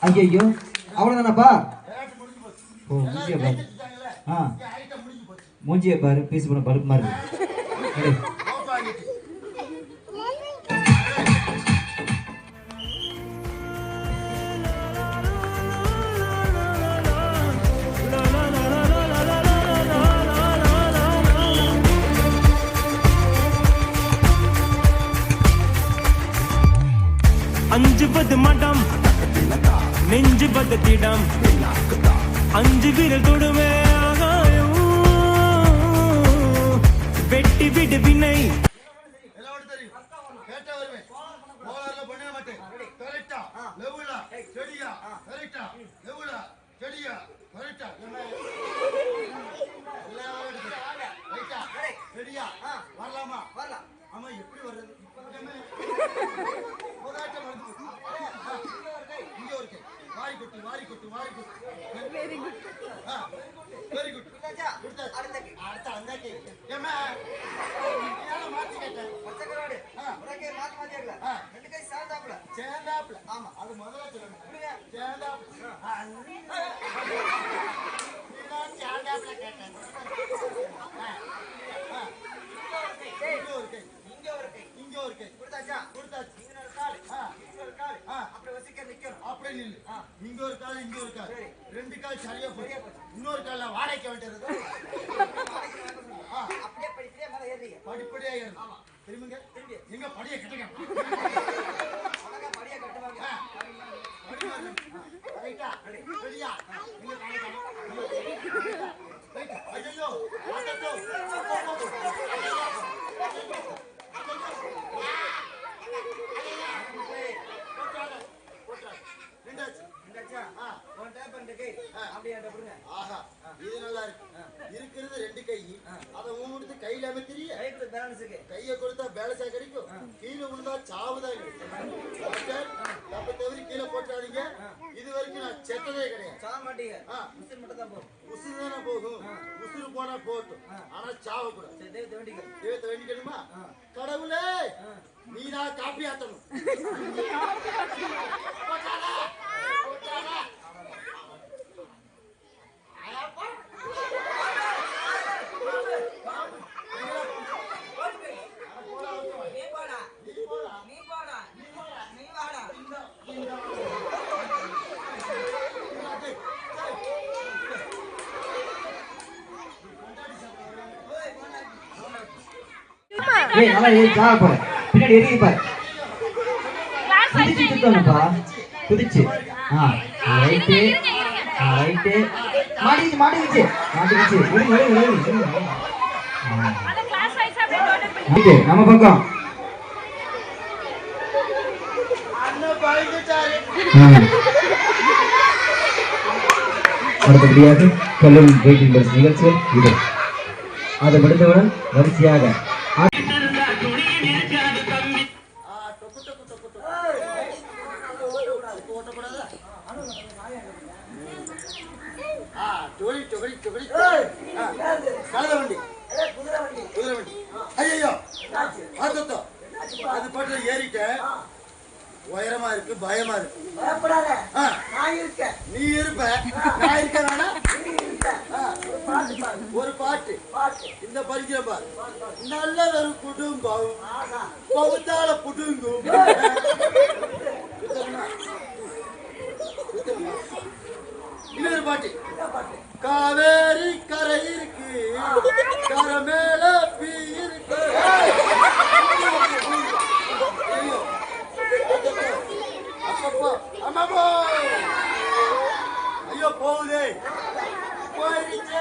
ஐயோ அவ்வளவுதானப்பா. ஓ மூஞ்சிய பாரு. மூஞ்சிய பாரு, பீஸ் பண்ண பருப்பு மாதிரி. அஞ்சுவது மடம் நெஞ்சுவது திடம் அஞ்சு விரல் தொடுமே ஆகாயம் வெட்டி விடு வினை வரலாமா வரலாம். ஆமா எப்படி வர்றது? Very good. இங்க ஒரு கால் இங்க ஒரு கால், ரெண்டு கால் சரியா போய் இன்னொரு கால்ல வாடகைக்கு வந்துறது. அப்படியே படிப்படியா மேல ஏறீங்க. படிப்படியா ஏறணும். திரும்பிங்க திரும்பி எங்க படிய கட்டுங்க. அழகா படிய கட்டுவாங்க. ரைட்டா ரெடியா நீங்க காலை ரைட். ஐயோ அடடோ இருக்கிறது ரெண்டு கை. அதை ஊடுத்து கையில அமைக்கிறிய கையை கொடுத்தா பேலன்ஸா கிடைக்கும். கீழே விழுந்தா சாவுதான் கிடைக்கும். தப்ப தவிர கீழே போட்டாதீங்க. இது வரைக்கும் நான் செத்ததே கிடையாது. உசுறு தானே போகும். உசுறு போனா போட்டும், ஆனா சாவ கூடாது. தெய்வத்தை வேண்டிக்கணுமா? கடவுளே நீதான் காப்பி ஆத்தணும். பின்னாடி எரிய பாரு. குதிச்சு சுத்தணும்ப்பா, குதிச்சு. Right right. மாட்டிக்கிச்சு மாட்டிக்கிச்சு மாட்டிக்கிச்சு. நம்ம பக்கம் அடுத்தபடியாக கல்லூரி வெயிட்டிங் பஸ் நிகழ்ச்சிகள் இது. அதை முடிந்தவுடன் வரிசையாக அது பாட்டு ஏறிட்ட உயரமா இருக்கு, பயமா இருக்கு. நீ இருப்ப, நான் இருக்க வேணா. ஒரு பாட்டு இந்த படிக்கிற பாரு. நல்ல ஒரு குடும்பம் பகுத்தால புடுங்கும். இன்னொரு பாட்டு. காவேரி கரை இருக்கு, கரை மேல பீ இருக்கு. ஐயோ போகுதே, போயிடுச்சு.